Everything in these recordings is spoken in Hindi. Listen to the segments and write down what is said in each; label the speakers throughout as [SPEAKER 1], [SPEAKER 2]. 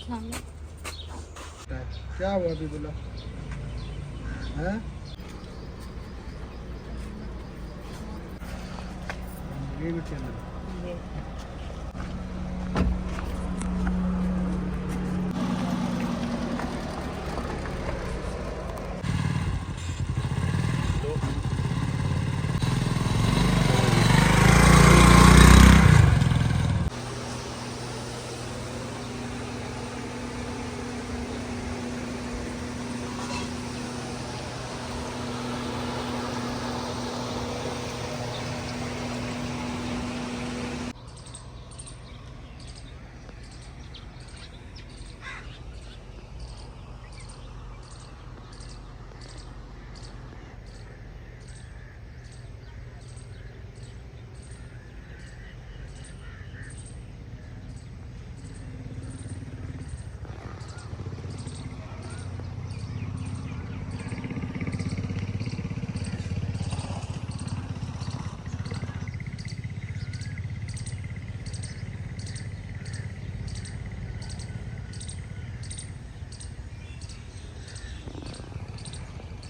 [SPEAKER 1] क्या हुआ अभी बोला है? ये भी चल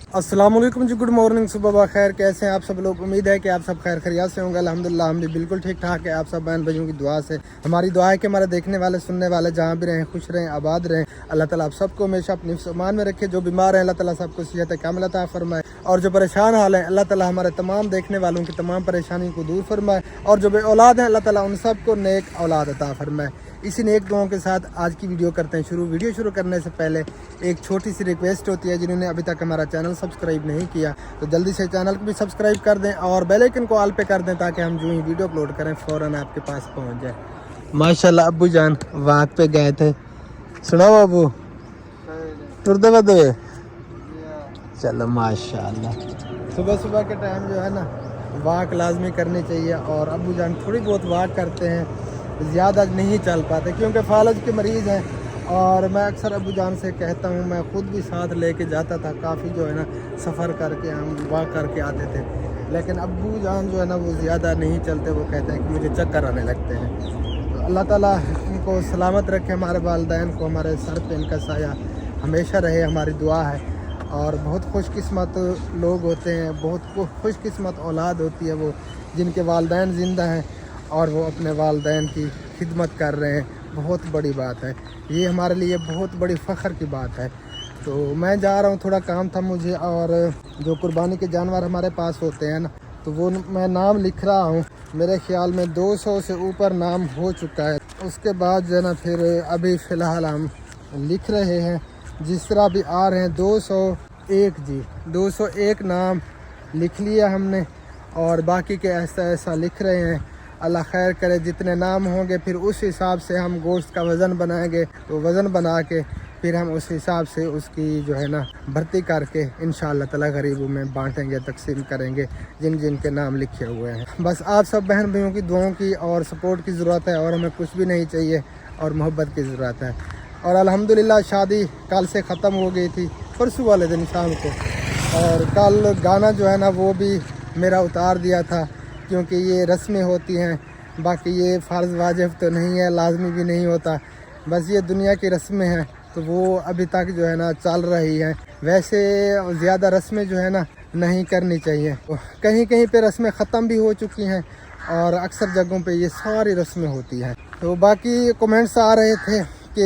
[SPEAKER 1] अस्सलाम वालेकुम जी, गुड मॉर्निंग, सुबह खैर। कैसे हैं आप सब लोग? उम्मीद है कि आप सब खैर खैरियत से होंगे। अल्हम्दुलिल्लाह हम भी बिल्कुल ठीक ठाक है। आप सब बहन भाइयों की दुआ से हमारी दुआ है कि हमारे देखने वाले सुनने वाले जहाँ भी रहें खुश रहें, आबाद रहें। अल्लाह ताला आप सबको हमेशा अपनी मान में रखे। जो बीमार हैं अल्लाह ताला सबको सेहत कामिल अता फरमाए, और जो परेशान हाल हैं अल्लाह ताला हमारे तमाम देखने वालों की तमाम परेशानी को दूर फरमाए, और जो बे औलाद हैं अल्लाह ताला उन सबको नेक औलाद अता फरमाए। इसी नेक दुआओं के साथ आज की वीडियो करते हैं शुरू। वीडियो शुरू करने से पहले एक छोटी सी रिक्वेस्ट होती है, जिन्होंने अभी तक हमारा चैनल सब्सक्राइब नहीं किया तो जल्दी से चैनल को भी सब्सक्राइब कर दें और बेल आइकन को ऑल पे कर दें, ताकि हम जो ही वीडियो अपलोड करें फ़ौरन आपके पास पहुंच जाए। माशाल्लाह अब्बू जान वाक पे गए थे, सुना बाबू तुरदे बदे। चलो माशाल्लाह, सुबह सुबह के टाइम जो है ना वाक लाजमी करनी चाहिए। और अब्बू जान थोड़ी बहुत वाक करते हैं, ज़्यादा नहीं चल पाते क्योंकि फालज के मरीज़ हैं। और मैं अक्सर अब्बू जान से कहता हूँ, मैं ख़ुद भी साथ लेके जाता था, काफ़ी जो है ना सफ़र करके हम वाक करके आते थे। लेकिन अब्बू जान जो है ना वो ज़्यादा नहीं चलते, वो कहते हैं कि मुझे चक्कर आने लगते हैं। तो अल्लाह ताला इनको सलामत रखे, हमारे वालिदैन को, हमारे सर पे इनका साया हमेशा रहे, हमारी दुआ है। और बहुत खुशकिस्मत लोग होते हैं, बहुत खुशकिस्मत औलाद होती है वो, जिनके वालिदैन ज़िंदा हैं और वो अपने वालिदैन की खिदमत कर रहे हैं। बहुत बड़ी बात है ये, हमारे लिए बहुत बड़ी फ़ख्र की बात है। तो मैं जा रहा हूँ, थोड़ा काम था मुझे, और जो कुर्बानी के जानवर हमारे पास होते हैं ना, तो वो मैं नाम लिख रहा हूँ। मेरे ख्याल में 200 से ऊपर नाम हो चुका है। उसके बाद जो है ना फिर अभी फ़िलहाल हम लिख रहे हैं, जिस तरह भी आ रहे हैं। 201 जी, 201 नाम लिख लिया हमने, और बाकी के ऐसा ऐसा लिख रहे हैं। अल्लाह खैर करे, जितने नाम होंगे फिर उस हिसाब से हम गोश्त का वज़न बनाएंगे। तो वज़न बना के फिर हम उस हिसाब से उसकी जो है ना भर्ती करके इंशाअल्लाह ताला गरीबों में बांटेंगे, तकसीम करेंगे जिन जिन के नाम लिखे हुए हैं। बस आप सब बहन भाइयों की दुआओं की और सपोर्ट की ज़रूरत है, और हमें कुछ भी नहीं चाहिए, और मोहब्बत की ज़रूरत है। और अल्हम्दुलिल्लाह शादी कल से ख़त्म हो गई थी, परसों वाले दिन शाम को। और कल गाना जो है ना वो भी मेरा उतार दिया था, क्योंकि ये रस्में होती हैं। बाकी ये फ़र्ज़ वाजिब तो नहीं है, लाजमी भी नहीं होता, बस ये दुनिया की रस्में हैं। तो वो अभी तक जो है ना चल रही हैं। वैसे ज़्यादा रस्में जो है ना नहीं करनी चाहिए। कहीं कहीं पे रस्में ख़त्म भी हो चुकी हैं, और अक्सर जगहों पे ये सारी रस्में होती हैं। तो बाकी कमेंट्स आ रहे थे कि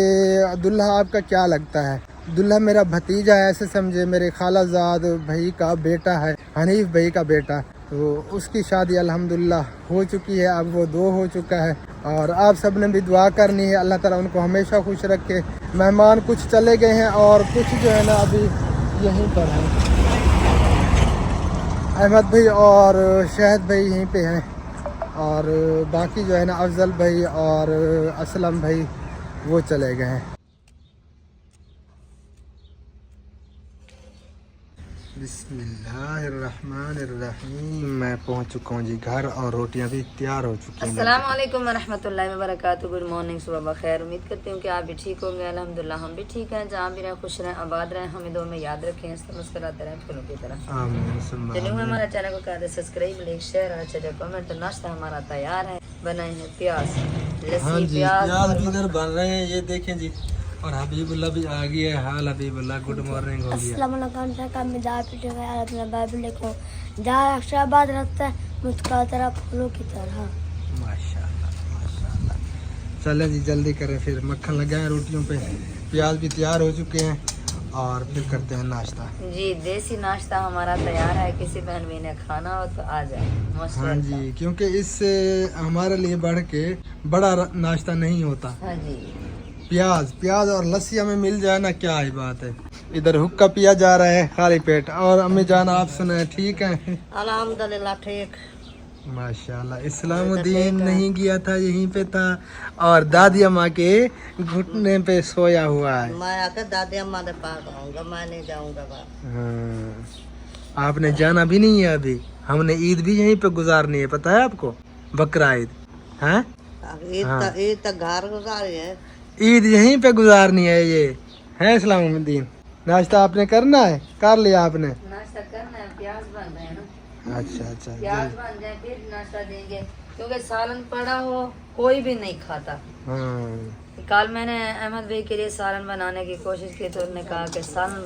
[SPEAKER 1] दुल्हा आपका क्या लगता है? दुल्हा मेरा भतीजा है, ऐसे समझे, मेरे खालाजाद भाई का बेटा है, हनीफ भाई का बेटा। तो उसकी शादी अल्हम्दुलिल्लाह हो चुकी है, अब वो 2 हो चुका है। और आप सब ने भी दुआ करनी है, अल्लाह ताला उनको हमेशा खुश रखे। मेहमान कुछ चले गए हैं और कुछ जो है ना अभी यहीं पर हैं। अहमद भाई और शहद भाई यहीं पे हैं, और बाकी जो है ना अफजल भाई और असलम भाई वो चले गए हैं। बिस्मिल्लाहिर्रहमानिर्रहीम। मैं पहुंच चुका हूँ जी घर, और रोटियां भी तैयार हो चुकी हैं।
[SPEAKER 2] अस्सलाम वालेकुम वरहमतुल्लाहि वबरकातुहू। गुड मॉर्निंग, सुबह बखैर। उम्मीद करती हूँ कि आप भी ठीक होंगे। अल्हम्दुलिल्लाह हम भी ठीक हैं। जहाँ भी रहें खुश रहें, आबाद रहें, हमें दो में याद रखें, मुस्कुराते रहें फूलों की तरह। चलिए हमारा चैनल को कर दे सब्सक्राइब, लाइक, शेयर, और अच्छा कमेंट। तो नाश्ता हमारा तैयार है, बनाए हैं प्याज लस्सी।
[SPEAKER 1] हाँ जी, प्याज इधर बन रहे हैं, ये देखें जी। और हबीबुल्लाह भी आ गई है। हाल हबीबुल्लाह, गुड मॉर्निंग हो गया।
[SPEAKER 3] अस्सलाम वालेकुम का मिजाज पे जो है अपना बाइबल लिखो जहाँ अक्षराबाद रहता है मुस्कुरा तरह फूलों की तरह।
[SPEAKER 1] माशाल्लाह माशाल्लाह। चलें जी जल्दी करें, फिर मक्खन लगाएं रोटियों पे, प्याज भी तैयार हो चुके हैं और फिर करते हैं नाश्ता।
[SPEAKER 2] जी देसी नाश्ता हमारा तैयार है, किसी बहन भी ने खाना हो तो आ जाए।
[SPEAKER 1] हाँ जी, क्योंकि इससे हमारे लिए बढ़ के बड़ा नाश्ता नहीं होता।
[SPEAKER 2] हाँ जी
[SPEAKER 1] प्याज और लस्सी हमें मिल जाए ना, क्या ही बात है। इधर हुक्का पिया जा रहा है खाली पेट। और अम्मी जान आप सुने, ठीक है?
[SPEAKER 2] अल्हम्दुलिल्लाह ठीक।
[SPEAKER 1] माशाल्लाह। इस्लामुद्दीन नहीं गया था, यहीं पे था और दादी अम्मा के घुटने पे सोया हुआ है।
[SPEAKER 2] मैं आकर दादी अम्मा के पास आऊंगा, मैं नहीं जाऊंगा बाहर।
[SPEAKER 1] हाँ, आपने जाना भी नहीं है अभी। हमने ईद भी यहीं पे गुजारनी है, पता है आपको? बकरा ईद। हाँ
[SPEAKER 2] ईद तक घर गुजारी है,
[SPEAKER 1] ईद यहीं पे गुजारनी है। ये है इस्लामुद्दीन। नाश्ता आपने करना है? कर लिया आपने?
[SPEAKER 2] नाश्ता करना है, प्याज बन रहे हैं ना।
[SPEAKER 1] अच्छा अच्छा।
[SPEAKER 2] प्याज बन जाए फिर नाश्ता देंगे, क्योंकि सालन पड़ा हो कोई भी नहीं खाता।
[SPEAKER 1] हाँ
[SPEAKER 2] कल मैंने अहमद भाई के लिए सालन बनाने की कोशिश की तो उन्होंने कहा कि सालन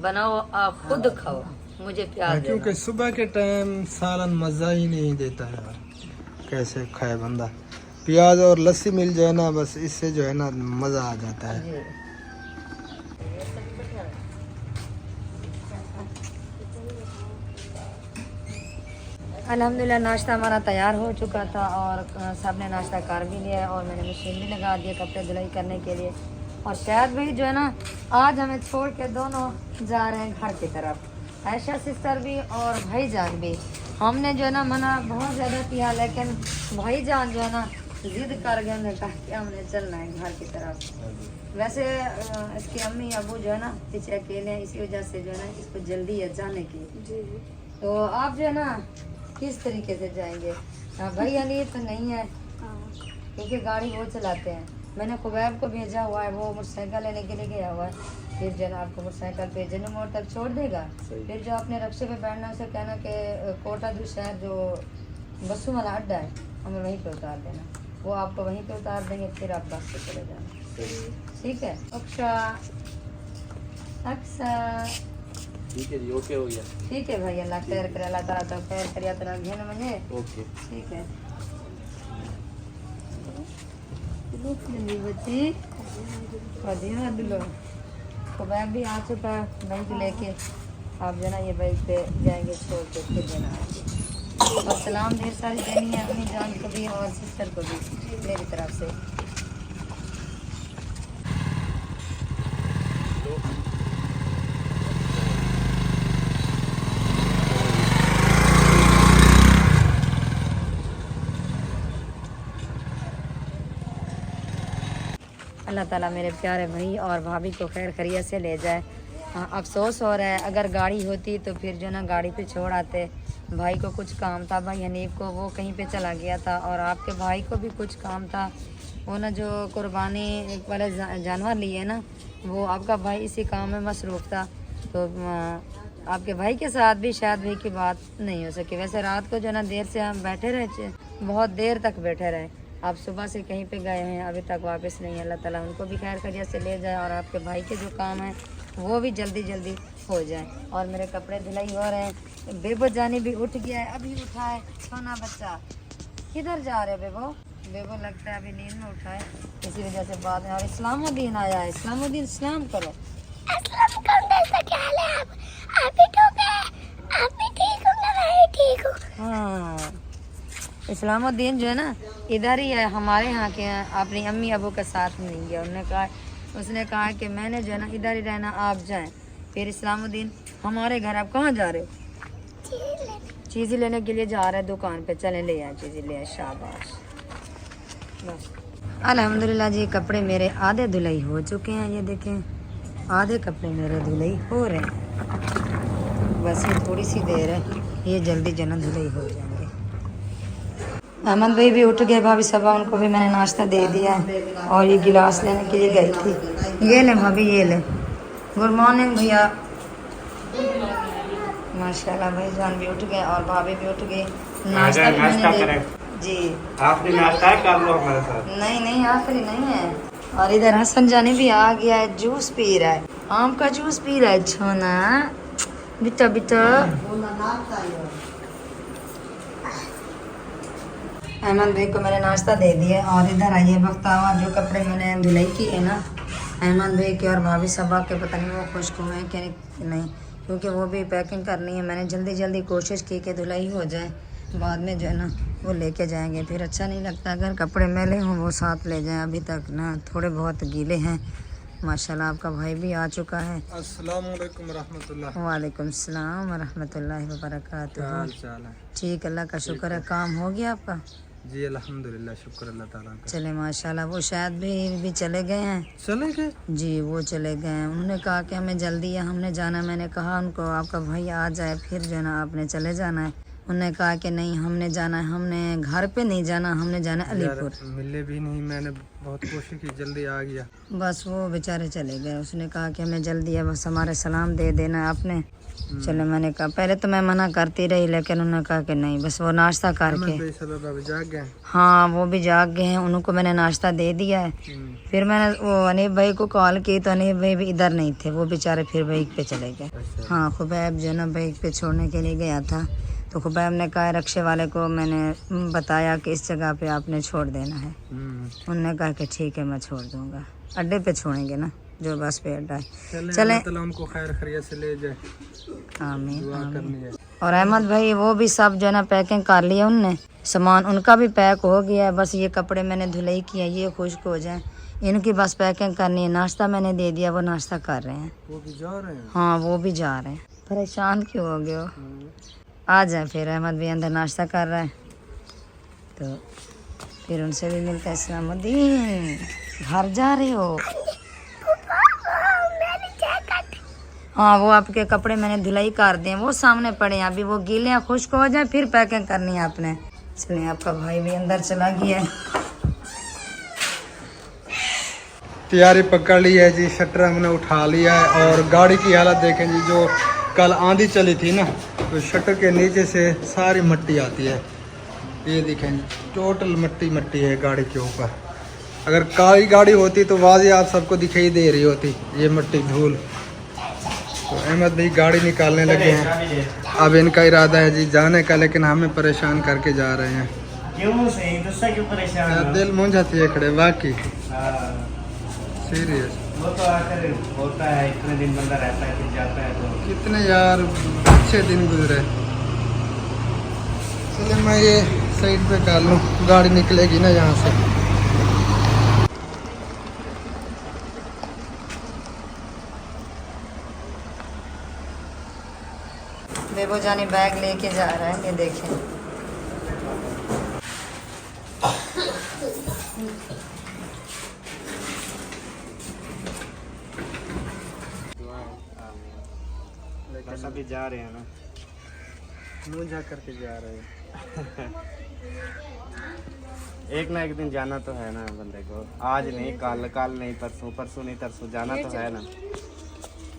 [SPEAKER 2] बनाओ आप खुद खाओ, मुझे प्याज दे
[SPEAKER 1] क्योंकि सुबह के टाइम सालन मज़ा ही नहीं देता है। कैसे खाए बंदा? प्याज और लस्सी मिल जाए ना, बस इससे जो है ना मज़ा आ जाता है।
[SPEAKER 2] जी। अल्हम्दुलिल्लाह नाश्ता हमारा तैयार हो चुका था और सब ने नाश्ता कर भी लिया है और मैंने मशीन भी लगा दिया कपड़े धुलाई करने के लिए। और शायद भाई जो है ना आज हमें छोड़ के दोनों जा रहे हैं घर की तरफ, आयशा सिस्टर भी और भाईजान भी। हमने जो है ना मना बहुत ज़्यादा किया, लेकिन भाईजान जो है ना जिद कर गए, उन्होंने कहा कि हमने चलना है घर की तरफ। वैसे इसकी अम्मी अबू जो है ना पीछे अकेले हैं, इसी वजह से जो है ना इसको जल्दी है जाने की। तो आप जो है ना किस तरीके से जाएंगे? भाई अली तो नहीं है क्योंकि गाड़ी वो चलाते हैं। मैंने खुबैब को भेजा हुआ है, वो मोटरसाइकिल लेने के लिए गया हुआ है। फिर जो है ना आपको मोटरसाइकिल पे जनू मोड़ तक छोड़ देगा, फिर जो अपने रक्शे पे बैठना उसे कहना कि कोटा दू शहर जो बसों वाला अड्डा है हमें वहीं पे उतार देना, वो आपको वहीं पे उतार देंगे, फिर आप बस से चले जाना। ठीक है अक्सा अक्सा?
[SPEAKER 4] ठीक है जी, ओके हो गया।
[SPEAKER 2] ठीक है भाई, अल्लाह खैर करे, अल्लाह ताला तो खैर करिया तो घेन मुझे।
[SPEAKER 4] ओके
[SPEAKER 2] ठीक है बच्ची बढ़िया दिलो। तो बैग भी आ चुका है बाइक लेके, आप जो ना ये बाइक पे जाएंगे छोड़ के फिर देना। और सलाम ढेर सारी देनी है अपनी जान को भी और सिस्टर को भी मेरी तरफ से। अल्लाह ताला मेरे प्यारे भाई और भाभी को खैर खैरियत से ले जाए। हाँ, अफसोस हो रहा है, अगर गाड़ी होती तो फिर जो ना गाड़ी पे छोड़ आते। भाई को कुछ काम था, भाई हनीफ को, वो कहीं पे चला गया था, और आपके भाई को भी कुछ काम था। वो ना जो कुर्बानी वाले जानवर लिए ना, वो आपका भाई इसी काम में मसरूफ़ था। तो आपके भाई के साथ भी शायद भाई की बात नहीं हो सकी। वैसे रात को जो ना देर से हम बैठे रहे, बहुत देर तक बैठे रहे। आप सुबह से कहीं पे गए हैं, अभी तक वापस नहीं। अल्लाह ताला उनको भी खैर खैरियत से ले जाए और आपके भाई के जो काम है वो भी जल्दी जल्दी हो जाए। और मेरे कपड़े धुलाई हो रहे हैं। बेबो जानी भी उठ गया है, अभी उठा है सोना बच्चा। किधर जा रहे बेबो? बेबो लगता है अभी नींद में उठा है, इसी वजह से बात है। और इस्लामुद्दीन आया है, इस्लामुद्दीन सलाम करो। हाँ, इस्लामुद्दीन जो है ना इधर ही है, हमारे यहाँ के हैं, अपनी अम्मी अबू के साथ नहीं गया। उसने कहा कि मैंने जो है ना इधर ही रहना, आप जाएं। फिर इस्लामुद्दीन हमारे घर, आप कहाँ जा रहे हो? चीज़ें लेने के लिए जा रहे हैं दुकान पे, चलें ले आए चीज़ें ले आए। शाबाश। बस अल्हम्दुलिल्लाह जी, कपड़े मेरे आधे धुलाई हो चुके हैं। ये देखें आधे कपड़े मेरे धुलाई हो रहे हैं, बस ये थोड़ी सी देर है, ये जल्दी जना धुलाई हो जाएंगे। अहमद भाई भी उठ गए, भाभी सबा उनको भी मैंने नाश्ता दे दिया है। और ये गिलास लेने के लिए गई थी, ये ले भाभी ये ले। गुड मॉर्निंग भैया। माशाल्लाह भाई जान भी उठ गए और भाभी भी उठ गई। नाश्ता
[SPEAKER 4] नाश्ता करें
[SPEAKER 2] जी।
[SPEAKER 4] आपने नाश्ता कर लो हमारे साथ।
[SPEAKER 2] नहीं आखिरी नहीं है, और इधर हसन जानी भी आ गया है, जूस पी रहा है, आम का जूस पी रहा है छोना। बिता बिता अहमद भाई को मैंने नाश्ता दे दिया। और इधर आइए बख्तावा, जो कपड़े मैंने धुलाई की है ना अहमद भाई के और भाभी सबा के, पता नहीं वो खुश हुए हैं कि नहीं, क्योंकि वो भी पैकिंग करनी है। मैंने जल्दी जल्दी कोशिश की कि धुलाई हो जाए, बाद में जो है ना वो लेके जाएंगे। फिर अच्छा नहीं लगता अगर कपड़े मैले हों वो साथ ले जाएं। अभी तक ना थोड़े बहुत गीले हैं। माशाल्लाह आपका भाई भी आ चुका है।
[SPEAKER 1] अस्सलाम वालेकुम रहमतुल्लाह।
[SPEAKER 2] वालेकुम सलाम वरहमतुल्लाहि वबरकातुहू।
[SPEAKER 1] हाल चाल है?
[SPEAKER 2] ठीक, अल्लाह का शुक्र है। काम हो गया आपका?
[SPEAKER 1] जी अल्हम्दुलिल्लाह, शुक्र अल्लाह ताला का।
[SPEAKER 2] चले माशाल्लाह। वो शायद भी चले गए हैं।
[SPEAKER 1] चले गए?
[SPEAKER 2] जी वो चले गए हैं। उन्होंने कहा कि हमें जल्दी है, हमने जाना। मैंने कहा उनको आपका भाई आ जाए फिर जो है ना आपने चले जाना है। उन्होंने कहा कि नहीं हमने जाना है, हमने घर पे नहीं जाना, हमने जाना है अलीपुर।
[SPEAKER 1] मिले भी नहीं, मैंने बहुत कोशिश की, जल्दी आ गया।
[SPEAKER 2] बस वो बेचारे चले गए। उसने कहा कि हमें जल्दी है, बस हमारे सलाम दे देना आपने। चलो मैंने कहा, पहले तो मैं मना करती रही लेकिन उन्होंने कहा कि नहीं, बस वो नाश्ता करके।
[SPEAKER 1] जाग गए?
[SPEAKER 2] हाँ वो भी जाग गए हैं, उनको मैंने नाश्ता दे दिया है। फिर मैंने वो अनीब भाई को कॉल की तो अनीब भाई भी इधर नहीं थे, वो बेचारे फिर बाइक पे चले गए। हाँ खुबैब जो है ना बाइक पे छोड़ने के लिए गया था, तो खुबैब ने कहा रक्शे वाले को मैंने बताया कि इस जगह पे आपने छोड़ देना है। उन्होंने कहा कि ठीक है मैं छोड़ दूंगा, अड्डे पे छोड़ेंगे ना जो बस पे अड्डा है। चले
[SPEAKER 1] उनको खैर खैरियत से ले जाए,
[SPEAKER 2] आमीन
[SPEAKER 1] करनी
[SPEAKER 2] आमीन।
[SPEAKER 1] है।
[SPEAKER 2] और अहमद भाई वो भी सब जो है ना पैकिंग कर लिया उनने, सामान उनका भी पैक हो गया है। बस ये कपड़े मैंने धुलाई किया, ये खुश्क हो जाए, इनकी बस पैकिंग करनी है। नाश्ता मैंने दे दिया, वो नाश्ता कर रहे हैं।
[SPEAKER 1] वो भी जा रहे हैं?
[SPEAKER 2] हाँ वो भी जा रहे हैं। परेशान क्यों हो गए हो? आ जाए फिर। अहमद भी अंदर नाश्ता कर रहा है तो फिर उनसे भी मिलता है। सलामुद्दीन घर जा रहे हो? हाँ वो आपके कपड़े मैंने धुलाई कर दिए, वो सामने पड़े हैं, अभी वो गीले हैं, खुश्क हो जाए फिर पैकिंग करनी है आपने। चलिए आपका भाई भी अंदर चला गया है।
[SPEAKER 1] तैयारी पकड़ ली है जी, शटर हमने उठा लिया है। और गाड़ी की हालत देखें जी, जो कल आंधी चली थी ना तो शटर के नीचे से सारी मिट्टी आती है। ये देखें टोटल मिट्टी मिट्टी है गाड़ी के ऊपर। अगर काली गाड़ी होती तो वाज़े आप सबको दिखाई दे रही होती ये मिट्टी धूल। तो अहमद भाई गाड़ी निकालने लगे हैं। अब इनका इरादा है जी जाने का, लेकिन हमें परेशान करके जा रहे हैं।
[SPEAKER 5] क्यों सही दूसरा क्यों परेशान?
[SPEAKER 1] दिल मुंझाती है खड़े वाकई सीरियस।
[SPEAKER 5] वो तो आकर होता है, इतने दिन बंदा रहता है फिर जाता है तो
[SPEAKER 1] कितने यार अच्छे दिन गुजरे। चलिए मैं ये साइड पे कर लूँ, गाड़ी निकलेगी ना यहाँ से।
[SPEAKER 2] बेबो जानी बैग लेके जा रहा है, ये देखें।
[SPEAKER 5] बस अभी जा रहे हैं ना,
[SPEAKER 1] मुँह जा करके जा रहे हैं।
[SPEAKER 5] एक ना एक दिन जाना तो है ना बंदे को। आज नहीं कल, कल नहीं परसों, परसों नहीं तरसों जाना तो है ना।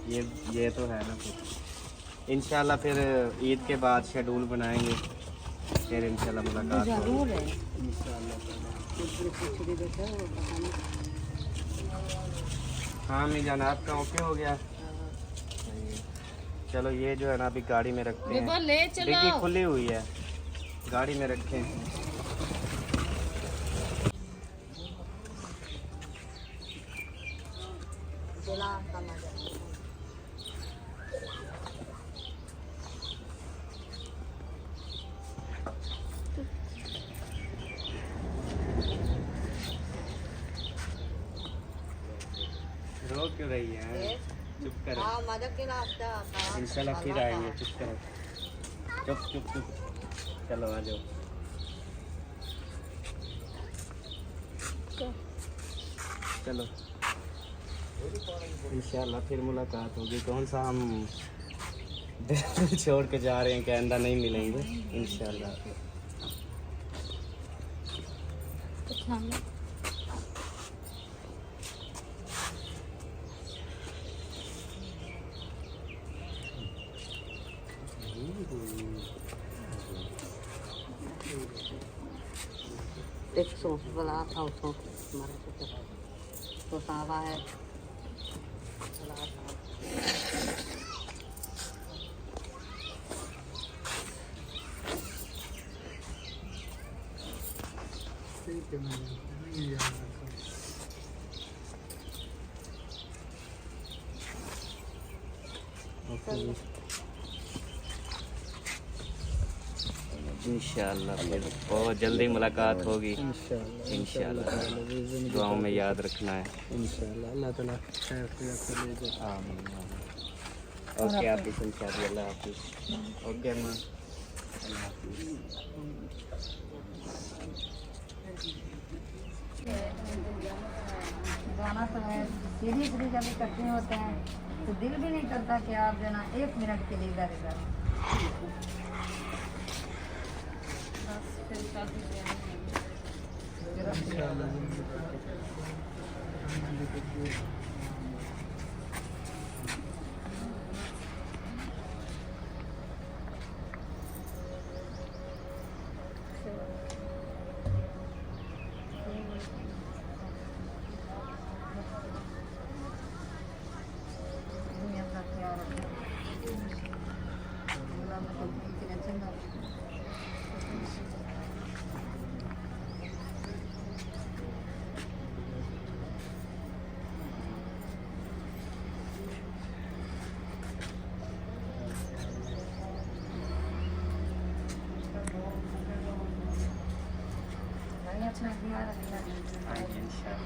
[SPEAKER 5] ये तो है ना। फिर इंशाल्लाह फिर ईद के बाद शेड्यूल बनाएंगे, फिर इंशाल्लाह मुलाकात होगी। हाँ मैं जाना आपका ओके हो गया। चलो ये जो है ना अभी गाड़ी में रखते हैं, डिग्गी खुली हुई है, गाड़ी में रखें। रो क्यों रही है? चुप करो, इंशाल्लाह फिर आएंगे। चुप करो, चुप चुप चुप। चलो आ जाओ। चलो इंशाल्लाह फिर मुलाकात होगी। कौन सा हम दिल छोड़ के जा रहे हैं कि आइंदा नहीं मिलेंगे इंशाल्लाह।
[SPEAKER 2] एक सौ वाला था, उसको मारा तो तावा है।
[SPEAKER 5] इंशाल्लाह फिर बहुत जल्दी मुलाकात होगी इंशाल्लाह। दुआओं में याद रखना है
[SPEAKER 1] इंशाल्लाह। अल्लाह ताला खैर खैरियत से ले जाए।
[SPEAKER 5] आमीन आमीन। ओके आप इंशाल्लाह। अल्लाह हाफिज़। ओके मां, अल्लाह हाफिज़।
[SPEAKER 2] जाना तो है, सीधी सीधी जब इकट्ठे होते हैं तो दिल भी नहीं करता कि आप जो ना 1 मिनट के लिए इधर इधर। अच्छा
[SPEAKER 5] हाँ जी इंशाल्लाह।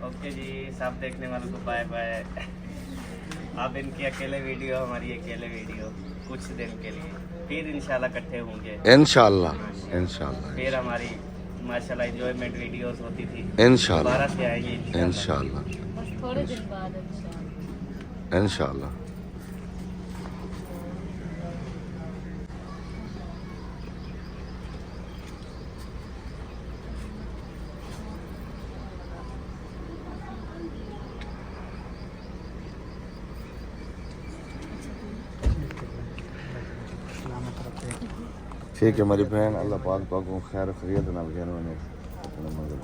[SPEAKER 5] ओके जी, सब देखने वालों को बाय बाय। अब इनकी अकेले वीडियो, हमारी अकेले वीडियो कुछ दिन के लिए, फिर इंशाल्लाह इकट्ठे होंगे
[SPEAKER 6] इंशाल्लाह इंशाल्लाह।
[SPEAKER 5] फिर हमारी माशाल्लाह एंजॉयमेंट वीडियोस होती थी,
[SPEAKER 6] इंशाल्लाह
[SPEAKER 5] दोबारा से आएंगी
[SPEAKER 6] इंशाल्लाह
[SPEAKER 2] बस थोड़े दिन बाद
[SPEAKER 6] इंशाल्लाह। ठीक है मेरी बहन, अल्लाह पाक को खैर खैरियत नाल घेर में अपने मंजिल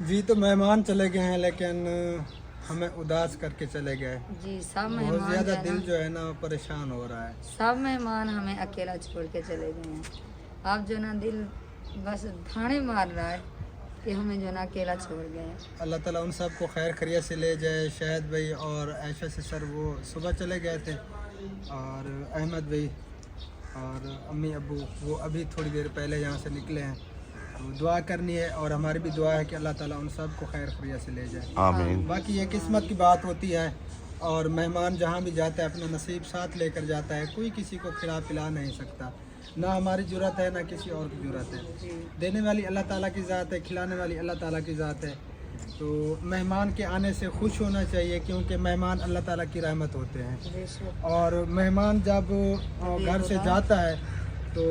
[SPEAKER 1] जी। तो मेहमान चले गए हैं लेकिन हमें उदास करके चले गए।
[SPEAKER 2] जी, सब
[SPEAKER 1] बहुत
[SPEAKER 2] मेहमान
[SPEAKER 1] ज़्यादा
[SPEAKER 2] जो है
[SPEAKER 1] दिल
[SPEAKER 2] ना,
[SPEAKER 1] जो है ना परेशान हो रहा है।
[SPEAKER 2] सब मेहमान हमें अकेला छोड़ के चले गए हैं। अब जो ना दिल बस धाने मार रहा है कि हमें जो ना अकेला छोड़ गए हैं।
[SPEAKER 1] अल्लाह ताला उन सब को खैर खैरियत से ले जाए। शाहिद भाई और आयशा से सर वो सुबह चले गए थे, और अहमद भाई और अम्मी अब्बू वो अभी थोड़ी देर पहले यहाँ से निकले हैं। तो दुआ करनी है, और हमारी भी दुआ है कि अल्लाह ताला उन सब को खैर खैरियत से ले जाए।
[SPEAKER 6] आमीन।
[SPEAKER 1] बाकी ये किस्मत की बात होती है, और मेहमान जहाँ भी जाता है अपना नसीब साथ लेकर जाता है। कोई किसी को खिला पिला नहीं सकता, ना हमारी ज़रूरत है ना किसी और की ज़रूरत है। देने वाली अल्लाह ताला की ज़ात है, खिलाने वाली अल्लाह ताला की ज़ात है। तो मेहमान के आने से खुश होना चाहिए, क्योंकि मेहमान अल्लाह ताला की रहमत होते हैं। और मेहमान जब घर से जाता है तो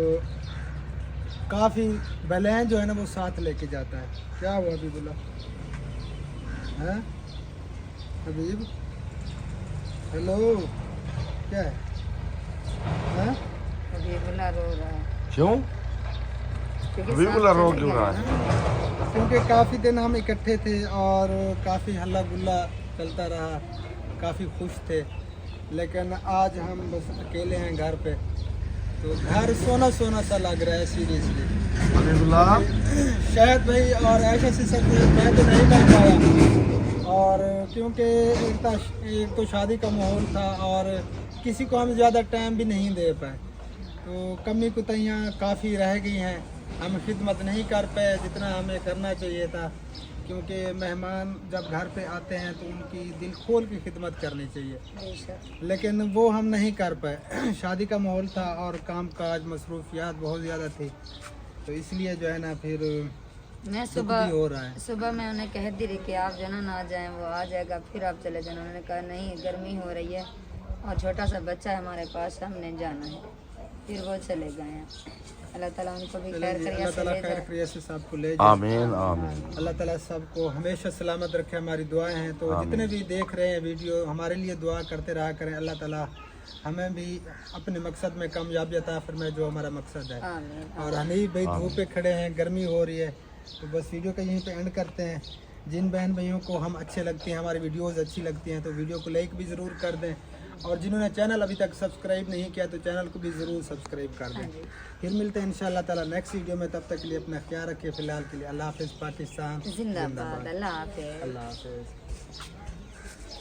[SPEAKER 1] काफ़ी बलाएँ जो है ना वो साथ लेके जाता है। क्या हुआ हबीबुल्लाह? हैं हबीब? हेलो, क्या है? हाँ?
[SPEAKER 2] अभी बुला रो रहा है
[SPEAKER 6] क्यों?
[SPEAKER 2] क्योंकि
[SPEAKER 6] अभी
[SPEAKER 2] सांप
[SPEAKER 6] बुला रो
[SPEAKER 2] चले
[SPEAKER 6] क्यों
[SPEAKER 2] गया
[SPEAKER 6] रहा
[SPEAKER 2] ना।
[SPEAKER 6] है?
[SPEAKER 1] क्योंकि काफ़ी दिन हम इकट्ठे थे और काफ़ी हल्ला गुल्ला चलता रहा, काफ़ी खुश थे, लेकिन आज हम बस अकेले हैं घर पे, तो घर सोना सोना सा लग रहा है सीरियसली।
[SPEAKER 6] हबीबुल्लाह,
[SPEAKER 1] शायद भाई और ऐसे से सब मैं तो नहीं कर पाया, और क्योंकि एक तो शादी का माहौल था और किसी को हम ज़्यादा टाइम भी नहीं दे पाए, तो कमी कुताहियाँ काफ़ी रह गई हैं, हम खिदमत नहीं कर पाए जितना हमें करना चाहिए था, क्योंकि मेहमान जब घर पे आते हैं तो उनकी दिल खोल की खिदमत करनी चाहिए,
[SPEAKER 2] बेशक।
[SPEAKER 1] लेकिन वो हम नहीं कर पाए। शादी का माहौल था और काम काज मसरूफियात बहुत ज़्यादा थी, तो इसलिए जो है ना फिर
[SPEAKER 2] मैं
[SPEAKER 1] दुख भी हो रहा है।
[SPEAKER 2] सुबह मैं उन्हें कह दी रही कि आप जो ना आ जाएं, वो आ जाएगा, फिर आप चले जाना। उन्होंने कहा नहीं, गर्मी हो रही है और छोटा सा बच्चा है हमारे पास, हमने जाना है, फिर वो चले गए हैं। अल्लाह ताला उनको भी खैर
[SPEAKER 1] अल्लाह
[SPEAKER 2] खैरियत से
[SPEAKER 1] ताला
[SPEAKER 2] ले
[SPEAKER 1] खैर
[SPEAKER 2] जाए।
[SPEAKER 1] खैरियत से सबको ले जाए।
[SPEAKER 6] आमीन आमीन।
[SPEAKER 1] अल्लाह ताला सबको हमेशा सलामत रखे, हमारी दुआएं हैं। तो जितने भी देख रहे हैं वीडियो, हमारे लिए दुआ करते रहा करें। अल्लाह ताला हमें भी अपने मकसद में कामयाबी अता फरमाए, जो हमारा मकसद है।
[SPEAKER 2] आमीन।
[SPEAKER 1] और हनी भाई धूप पे खड़े हैं, गर्मी हो रही है, तो बस वीडियो का यहीं पे एंड करते हैं। जिन बहन भाइयों को हम अच्छे लगते हैं, हमारी वीडियोस अच्छी लगती हैं, तो वीडियो को लाइक भी ज़रूर कर दें, और जिन्होंने चैनल अभी तक सब्सक्राइब नहीं किया तो चैनल को भी ज़रूर सब्सक्राइब कर दें। फिर मिलते हैं इंशाअल्लाह ताला नेक्स्ट वीडियो में, तब तक के लिए अपना ख्याल रखिए। फ़िलहाल के लिए अल्लाह हाफ़िज़। पाकिस्तान
[SPEAKER 2] जिंदाबाद। अल्लाह हाफिज़।
[SPEAKER 1] अल्लाह हाफ़िज़।